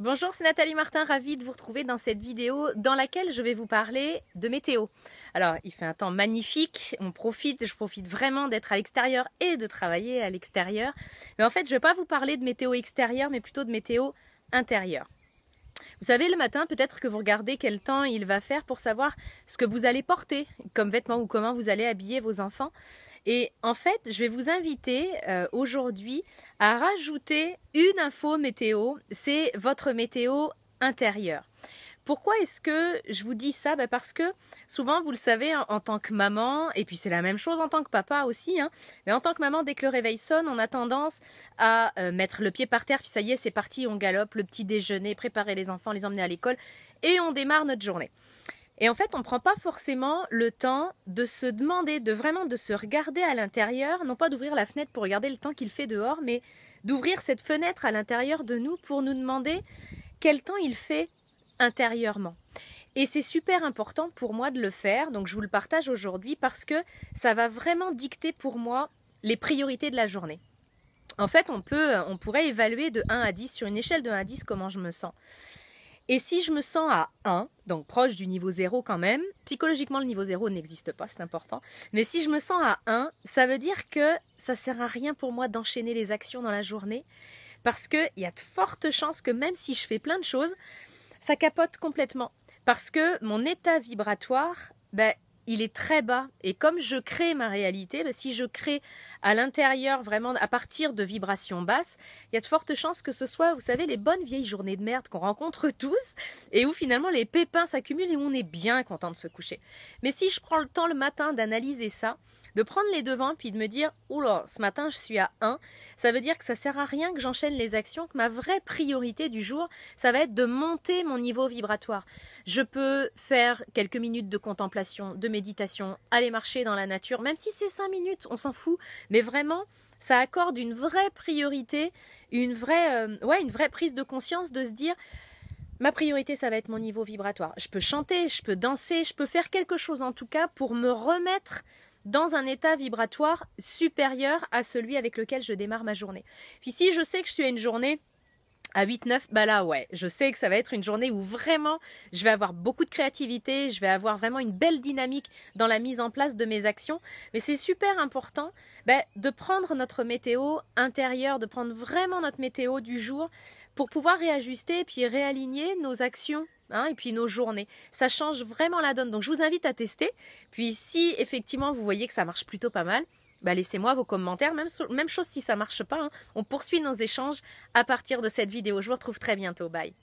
Bonjour, c'est Nathalie Martin, ravie de vous retrouver dans cette vidéo dans laquelle je vais vous parler de météo. Alors, il fait un temps magnifique, je profite vraiment d'être à l'extérieur et de travailler à l'extérieur. Mais en fait, je ne vais pas vous parler de météo extérieure, mais plutôt de météo intérieure. Vous savez, le matin, peut-être que vous regardez quel temps il va faire pour savoir ce que vous allez porter comme vêtements ou comment vous allez habiller vos enfants. Et en fait, je vais vous inviter aujourd'hui à rajouter une info météo, c'est votre météo intérieure. Pourquoi est-ce que je vous dis ça? Parce que souvent, vous le savez, en tant que maman, et puis c'est la même chose en tant que papa aussi, mais en tant que maman, dès que le réveil sonne, on a tendance à mettre le pied par terre, puis ça y est, c'est parti, on galope, le petit déjeuner, préparer les enfants, les emmener à l'école, et on démarre notre journée. Et en fait, on ne prend pas forcément le temps de se demander, de vraiment de se regarder à l'intérieur, non pas d'ouvrir la fenêtre pour regarder le temps qu'il fait dehors, mais d'ouvrir cette fenêtre à l'intérieur de nous pour nous demander quel temps il fait intérieurement. Et c'est super important pour moi de le faire, donc je vous le partage aujourd'hui parce que ça va vraiment dicter pour moi les priorités de la journée. En fait, on pourrait évaluer de 1 à 10, sur une échelle de 1 à 10, comment je me sens. Et si je me sens à 1, donc proche du niveau 0 quand même, psychologiquement le niveau 0 n'existe pas, c'est important, mais si je me sens à 1, ça veut dire que ça sert à rien pour moi d'enchaîner les actions dans la journée, parce qu'il y a de fortes chances que même si je fais plein de choses, ça capote complètement. Parce que mon état vibratoire, il est très bas. Et comme je crée ma réalité, si je crée à l'intérieur, vraiment à partir de vibrations basses, il y a de fortes chances que ce soit, vous savez, les bonnes vieilles journées de merde qu'on rencontre tous et où finalement les pépins s'accumulent et où on est bien content de se coucher. Mais si je prends le temps le matin d'analyser ça, de prendre les devants puis de me dire « Oula, ce matin je suis à 1 », ça veut dire que ça sert à rien que j'enchaîne les actions, que ma vraie priorité du jour, ça va être de monter mon niveau vibratoire. Je peux faire quelques minutes de contemplation, de méditation, aller marcher dans la nature, même si c'est 5 minutes, on s'en fout, mais vraiment, ça accorde une vraie priorité, une vraie prise de conscience de se dire « Ma priorité, ça va être mon niveau vibratoire ». Je peux chanter, je peux danser, je peux faire quelque chose en tout cas pour me remettre dans un état vibratoire supérieur à celui avec lequel je démarre ma journée. Puis si je sais que je suis à une journée à 8-9, là ouais, je sais que ça va être une journée où vraiment je vais avoir beaucoup de créativité, je vais avoir vraiment une belle dynamique dans la mise en place de mes actions, mais c'est super important de prendre notre météo intérieure, de prendre vraiment notre météo du jour pour pouvoir réajuster et puis réaligner nos actions et puis nos journées. Ça change vraiment la donne. Donc je vous invite à tester. Puis si effectivement vous voyez que ça marche plutôt pas mal, laissez-moi vos commentaires. Même chose si ça marche pas. On poursuit nos échanges à partir de cette vidéo. Je vous retrouve très bientôt. Bye.